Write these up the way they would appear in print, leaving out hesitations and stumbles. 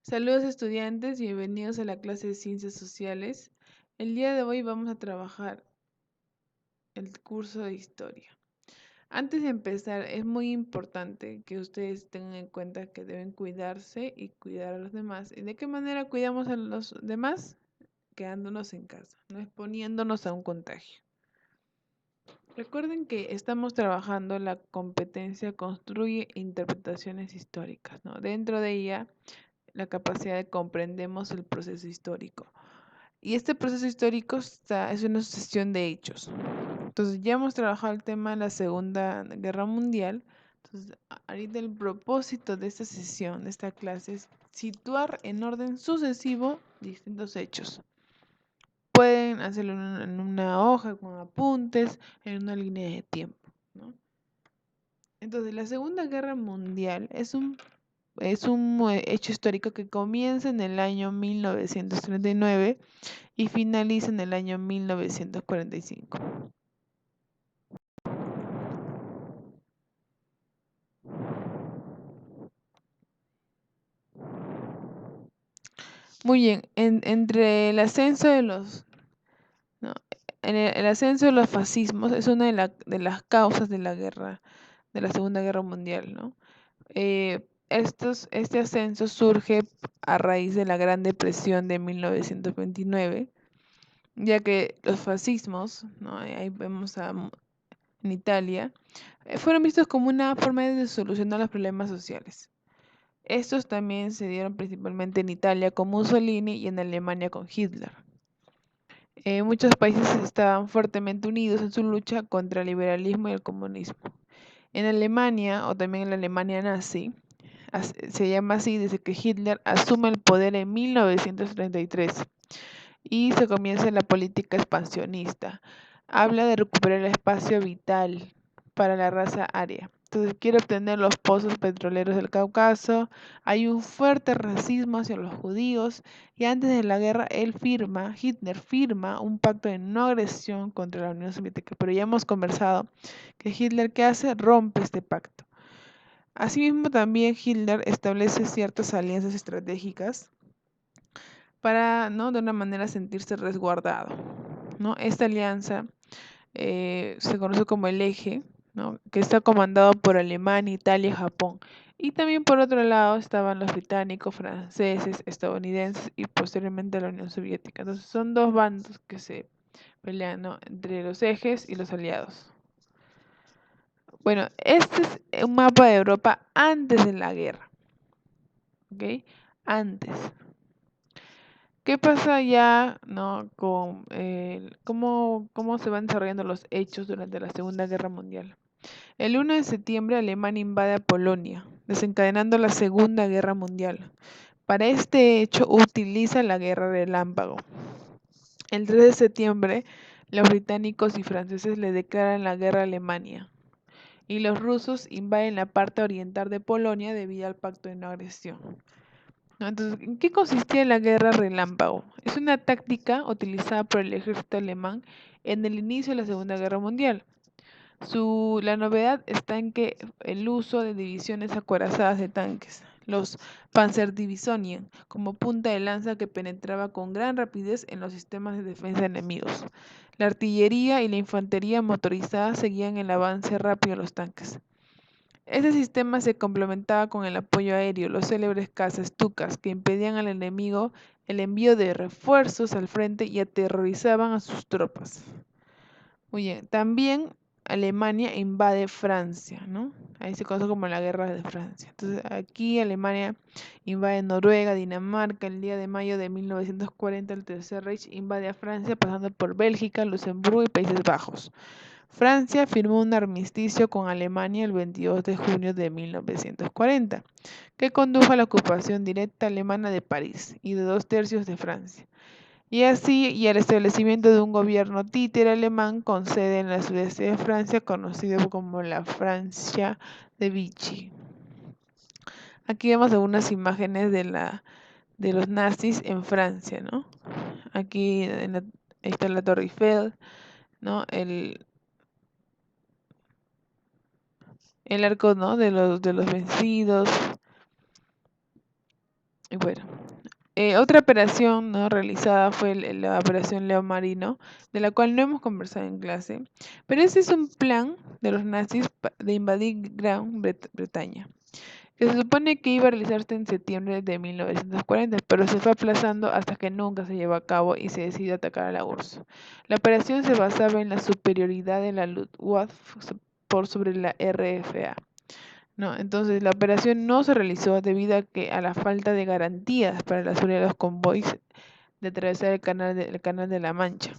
Saludos estudiantes, bienvenidos a la clase de Ciencias Sociales. El día de hoy vamos a trabajar el curso de Historia. Antes de empezar, es muy importante que ustedes tengan en cuenta que deben cuidarse y cuidar a los demás. ¿Y de qué manera cuidamos a los demás? Quedándonos en casa, no exponiéndonos a un contagio. Recuerden que estamos trabajando la competencia Construye interpretaciones históricas, ¿no? Dentro de ella, la capacidad de comprendemos el proceso histórico. Y este proceso histórico es una sucesión de hechos. Entonces, ya hemos trabajado el tema de la Segunda Guerra Mundial. Entonces, ahorita el propósito de esta sesión, de esta clase, es situar en orden sucesivo distintos hechos. Pueden hacerlo en una hoja con apuntes, en una línea de tiempo, ¿no? Entonces, la Segunda Guerra Mundial es un hecho histórico que comienza en el año 1939 y finaliza en el año 1945. Muy bien, entre el ascenso de no, el ascenso de los fascismos es una de las causas de la guerra, de la Segunda Guerra Mundial, ¿no? Este ascenso surge a raíz de la Gran Depresión de 1929, ya que los fascismos, ¿no? Ahí vemos en Italia, fueron vistos como una forma de solucionar los problemas sociales. Estos también se dieron principalmente en Italia con Mussolini y en Alemania con Hitler. Muchos países estaban fuertemente unidos en su lucha contra el liberalismo y el comunismo. En Alemania, o también en la Alemania nazi, se llama así desde que Hitler asume el poder en 1933 y se comienza la política expansionista. Habla de recuperar el espacio vital para la raza aria. Entonces quiere obtener los pozos petroleros del Cáucaso. Hay un fuerte racismo hacia los judíos y antes de la guerra Hitler firma un pacto de no agresión contra la Unión Soviética. Pero ya hemos conversado que Hitler, ¿qué hace? Rompe este pacto. Asimismo, también Hitler establece ciertas alianzas estratégicas para, ¿no?, de una manera sentirse resguardado, ¿no? Esta alianza se conoce como el Eje, ¿no?, que está comandado por Alemania, Italia y Japón. Y también por otro lado estaban los británicos, franceses, estadounidenses y posteriormente la Unión Soviética. Entonces son dos bandos que se pelean, ¿no?, entre los ejes y los aliados. Bueno, este es un mapa de Europa antes de la guerra, ¿ok? Antes. ¿Qué pasa ya, no, con cómo se van desarrollando los hechos durante la Segunda Guerra Mundial? El 1 de septiembre Alemania invade a Polonia, desencadenando la Segunda Guerra Mundial. Para este hecho utiliza la guerra relámpago. El 3 de septiembre los británicos y franceses le declaran la guerra a Alemania y los rusos invaden la parte oriental de Polonia debido al pacto de no agresión, ¿no? Entonces, ¿en qué consistía la guerra relámpago? Es una táctica utilizada por el ejército alemán en el inicio de la Segunda Guerra Mundial. La novedad está en que el uso de divisiones acorazadas de tanques, los Panzerdivisionien, como punta de lanza que penetraba con gran rapidez en los sistemas de defensa enemigos. La artillería y la infantería motorizada seguían el avance rápido de los tanques. Este sistema se complementaba con el apoyo aéreo, los célebres cazas Stukas, que impedían al enemigo el envío de refuerzos al frente y aterrorizaban a sus tropas. Muy bien, también Alemania invade Francia, ¿no? Ahí se conoce como la Guerra de Francia. Entonces, aquí Alemania invade Noruega, Dinamarca. El día de mayo de 1940, el Tercer Reich invade a Francia, pasando por Bélgica, Luxemburgo y Países Bajos. Francia firmó un armisticio con Alemania el 22 de junio de 1940, que condujo a la ocupación directa alemana de París y de 2/3 de Francia. Y al establecimiento de un gobierno títere alemán con sede en el sudeste de Francia, conocido como la Francia de Vichy. Aquí vemos algunas imágenes de los nazis en Francia, ¿no? Aquí ahí está la Torre Eiffel, ¿no? El arco, ¿no?, de los vencidos. Y bueno, otra operación, ¿no?, realizada fue la operación León Marino, de la cual no hemos conversado en clase, pero ese es un plan de los nazis de invadir Gran Bretaña, que se supone que iba a realizarse en septiembre de 1940, pero se fue aplazando hasta que nunca se llevó a cabo y se decidió atacar a la URSS. La operación se basaba en la superioridad de la Luftwaffe por sobre la RFA. No, entonces la operación no se realizó debido a la falta de garantías para la seguridad de los convoys de atravesar el canal de la Mancha.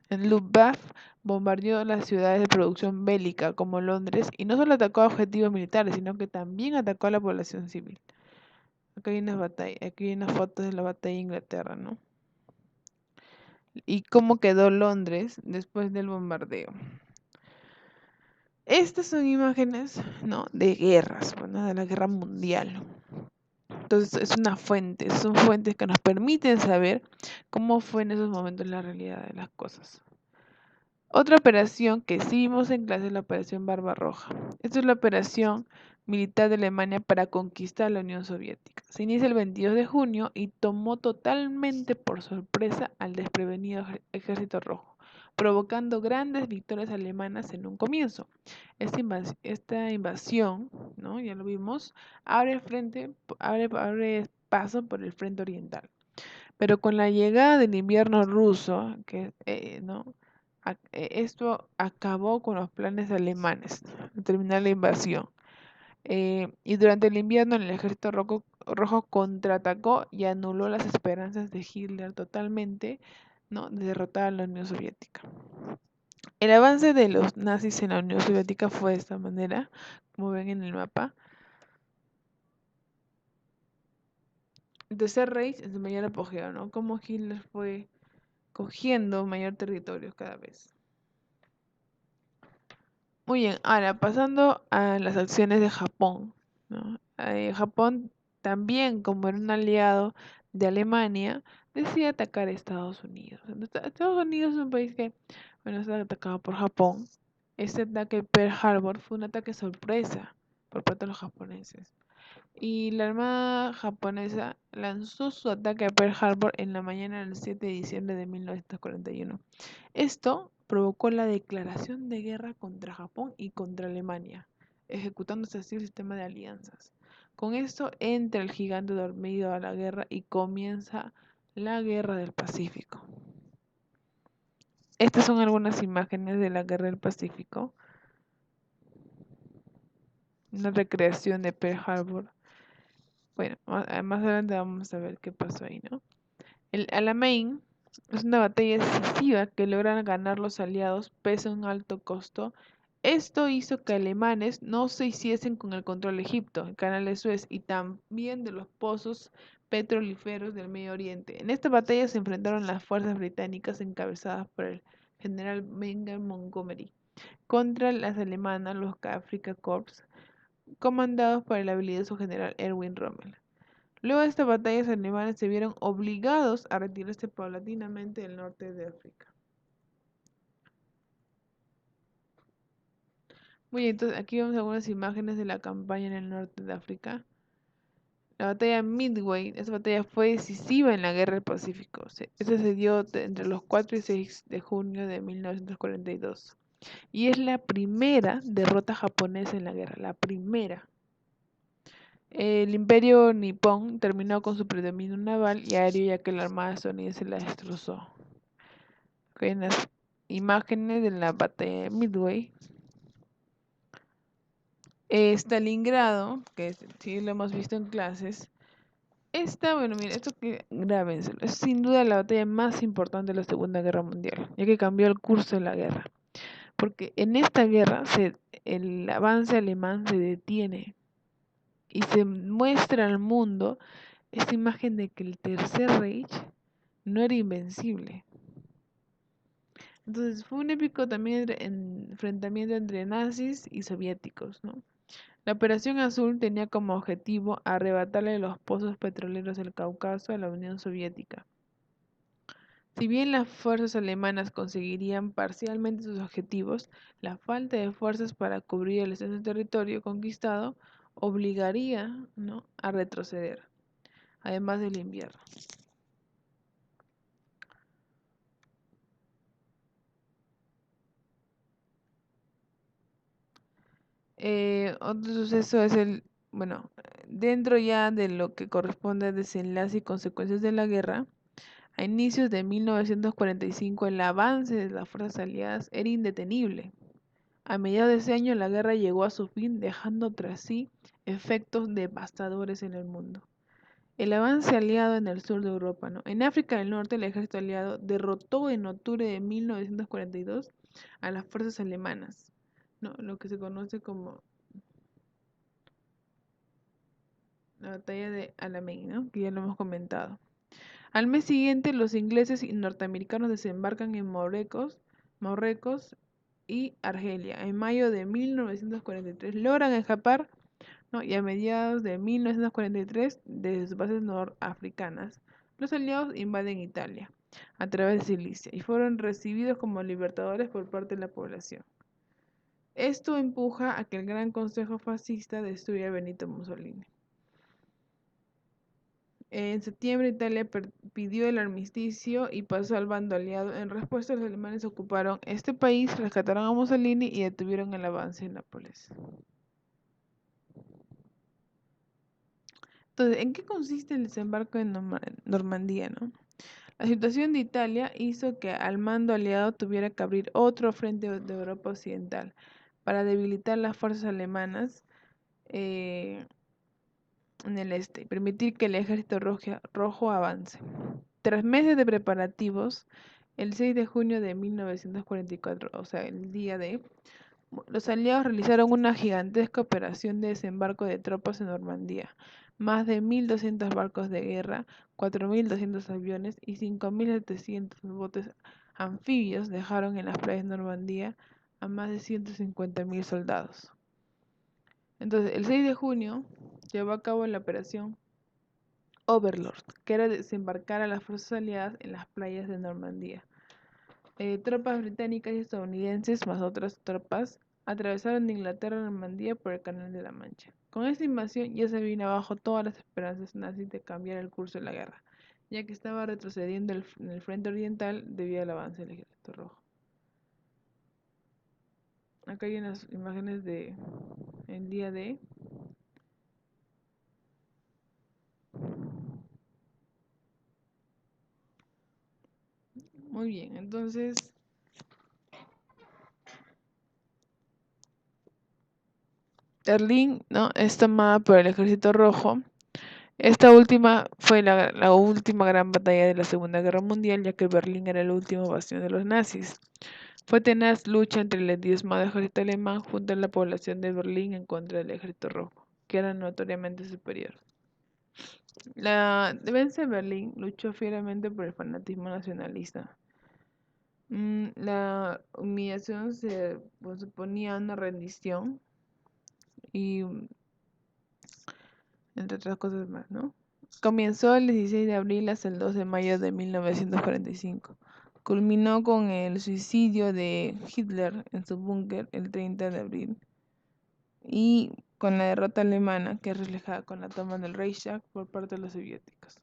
El Luftwaffe bombardeó las ciudades de producción bélica como Londres y no solo atacó a objetivos militares, sino que también atacó a la población civil. Aquí hay unas fotos de la batalla de Inglaterra, ¿no? Y cómo quedó Londres después del bombardeo. Estas son imágenes, ¿no?, de guerras, bueno, de la guerra mundial. Entonces son fuentes que nos permiten saber cómo fue en esos momentos la realidad de las cosas. Otra operación que sí vimos en clase es la Operación Barbarroja. Esta es la operación militar de Alemania para conquistar la Unión Soviética. Se inicia el 22 de junio y tomó totalmente por sorpresa al desprevenido Ejército Rojo, provocando grandes victorias alemanas en un comienzo. Esta invasión, ¿no?, ya lo vimos, abre paso por el frente oriental. Pero con la llegada del invierno ruso, ¿no?, esto acabó con los planes alemanes de terminar la invasión. Y durante el invierno el ejército rojo contraatacó y anuló las esperanzas de Hitler totalmente, ¿no?, de derrotar a la Unión Soviética. El avance de los nazis en la Unión Soviética fue de esta manera, como ven en el mapa. El Tercer Reich en su mayor apogeo, ¿no? Como Hitler fue cogiendo mayor territorio cada vez. Muy bien, ahora pasando a las acciones de Japón, ¿no? Japón también, como era un aliado de Alemania, decide atacar a Estados Unidos. Estados Unidos es un país que, bueno, está atacado por Japón. Este ataque Pearl Harbor fue un ataque sorpresa por parte de los japoneses. Y la Armada japonesa lanzó su ataque a Pearl Harbor en la mañana del 7 de diciembre de 1941. Esto provocó la declaración de guerra contra Japón y contra Alemania, ejecutándose así el sistema de alianzas. Con esto entra el gigante dormido a la guerra y comienza la Guerra del Pacífico. Estas son algunas imágenes de la Guerra del Pacífico, una recreación de Pearl Harbor. Bueno, más adelante vamos a ver qué pasó ahí, ¿no? El Alamein es una batalla decisiva que logran ganar los aliados pese a un alto costo. Esto hizo que alemanes no se hiciesen con el control de Egipto, el canal de Suez y también de los pozos petrolíferos del Medio Oriente. En esta batalla se enfrentaron las fuerzas británicas encabezadas por el general Benjamin Montgomery contra las alemanas, los Afrika Korps, comandados por el habilidoso general Erwin Rommel. Luego de esta batalla, los alemanes se vieron obligados a retirarse paulatinamente del norte de África. Muy bien, entonces aquí vemos algunas imágenes de la campaña en el norte de África. La batalla de Midway, esta batalla fue decisiva en la Guerra del Pacífico. Esta se dio entre los 4 y 6 de junio de 1942. Y es la primera derrota japonesa en la guerra, la primera. El imperio nipón terminó con su predominio naval y aéreo ya que la armada estadounidense la destrozó. En las imágenes de la batalla de Midway. Stalingrado, que sí lo hemos visto en clases. Bueno, mira, esto que grábenselo, es sin duda la batalla más importante de la Segunda Guerra Mundial, ya que cambió el curso de la guerra. Porque en esta guerra el avance alemán se detiene y se muestra al mundo esta imagen de que el Tercer Reich no era invencible. Entonces fue un épico también enfrentamiento entre nazis y soviéticos, ¿no? La Operación Azul tenía como objetivo arrebatarle los pozos petroleros del Cáucaso a la Unión Soviética. Si bien las fuerzas alemanas conseguirían parcialmente sus objetivos, la falta de fuerzas para cubrir el extenso territorio conquistado obligaría, ¿no?, a retroceder. además del invierno. Otro suceso es bueno, dentro ya de lo que corresponde a desenlace y consecuencias de la guerra, a inicios de 1945 el avance de las fuerzas aliadas era indetenible. A mediados de ese año la guerra llegó a su fin, dejando tras sí efectos devastadores en el mundo. El avance aliado en el sur de Europa, ¿no? En África del Norte, el ejército aliado derrotó en octubre de 1942 a las fuerzas alemanas, ¿no? Lo que se conoce como la batalla de Alamein, ¿no? Que ya lo hemos comentado. Al mes siguiente, los ingleses y norteamericanos desembarcan en Marruecos y Argelia. En mayo de 1943 logran escapar, ¿no? Y a mediados de 1943, desde sus bases norafricanas, los aliados invaden Italia a través de Sicilia y fueron recibidos como libertadores por parte de la población. Esto empuja a que el Gran Consejo Fascista destruya a Benito Mussolini. En septiembre, Italia pidió el armisticio y pasó al bando aliado. En respuesta, los alemanes ocuparon este país, rescataron a Mussolini y detuvieron el avance de Nápoles. Entonces, ¿en qué consiste el desembarco en Normandía, no? La situación de Italia hizo que al mando aliado tuviera que abrir otro frente de Europa Occidental para debilitar las fuerzas alemanas eh, en el este y permitir que el ejército rojo avance. Tras meses de preparativos, el 6 de junio de 1944, o sea, el día de, los aliados realizaron una gigantesca operación de desembarco de tropas en Normandía. Más de 1.200 barcos de guerra, 4.200 aviones y 5.700 botes anfibios dejaron en las playas de Normandía a más de 150.000 soldados. Entonces, el 6 de junio llevó a cabo la operación Overlord, que era desembarcar a las fuerzas aliadas en las playas de Normandía. Tropas británicas y estadounidenses, más otras tropas, atravesaron de Inglaterra a Normandía por el Canal de la Mancha. Con esta invasión ya se vino abajo todas las esperanzas nazis de cambiar el curso de la guerra, ya que estaba retrocediendo en el frente oriental debido al avance del ejército rojo. Acá hay unas imágenes de el día de. Muy bien, entonces Berlín, ¿no? Es tomada por el ejército rojo. Esta última fue la última gran batalla de la Segunda Guerra Mundial, ya que Berlín era el último bastión de los nazis. Fue tenaz lucha entre el diezmado ejército alemán junto a la población de Berlín en contra del ejército rojo, que era notoriamente superior. La defensa de Berlín luchó fieramente por el fanatismo nacionalista. La humillación se suponía una rendición y entre otras cosas más, ¿no? Comenzó el 16 de abril hasta el 2 de mayo de 1945. Culminó con el suicidio de Hitler en su búnker el 30 de abril y con la derrota alemana que es reflejada con la toma del Reichstag por parte de los soviéticos.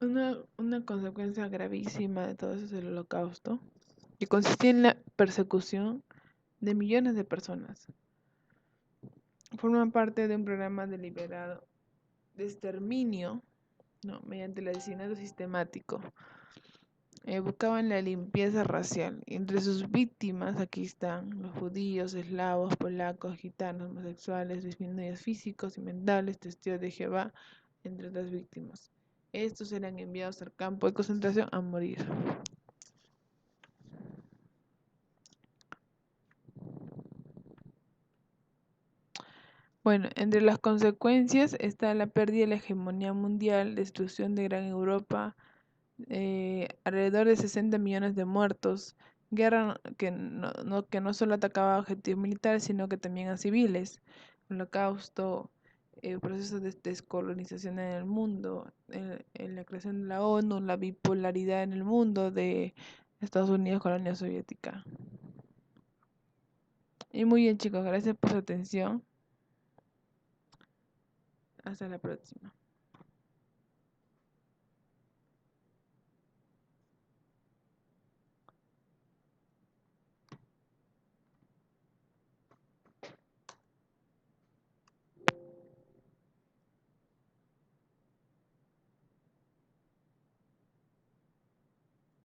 Una consecuencia gravísima de todo eso es el Holocausto, que consistía en la persecución de millones de personas. Forman parte de un programa deliberado de exterminio, ¿no? Mediante el asesinato sistemático. Buscaban la limpieza racial. Entre sus víctimas aquí están los judíos, eslavos, polacos, gitanos, homosexuales, disminuidos físicos y mentales, testigos de Jehová, entre otras víctimas. Estos eran enviados al campo de concentración a morir. Bueno, entre las consecuencias está la pérdida de la hegemonía mundial, destrucción de Gran Europa, alrededor de 60 millones de muertos, guerra que no solo atacaba a objetivos militares, sino que también a civiles, holocausto, el proceso de descolonización en el mundo, en la creación de la ONU, la bipolaridad en el mundo de Estados Unidos con la Unión Soviética. Y muy bien, chicos, gracias por su atención. Hasta la próxima.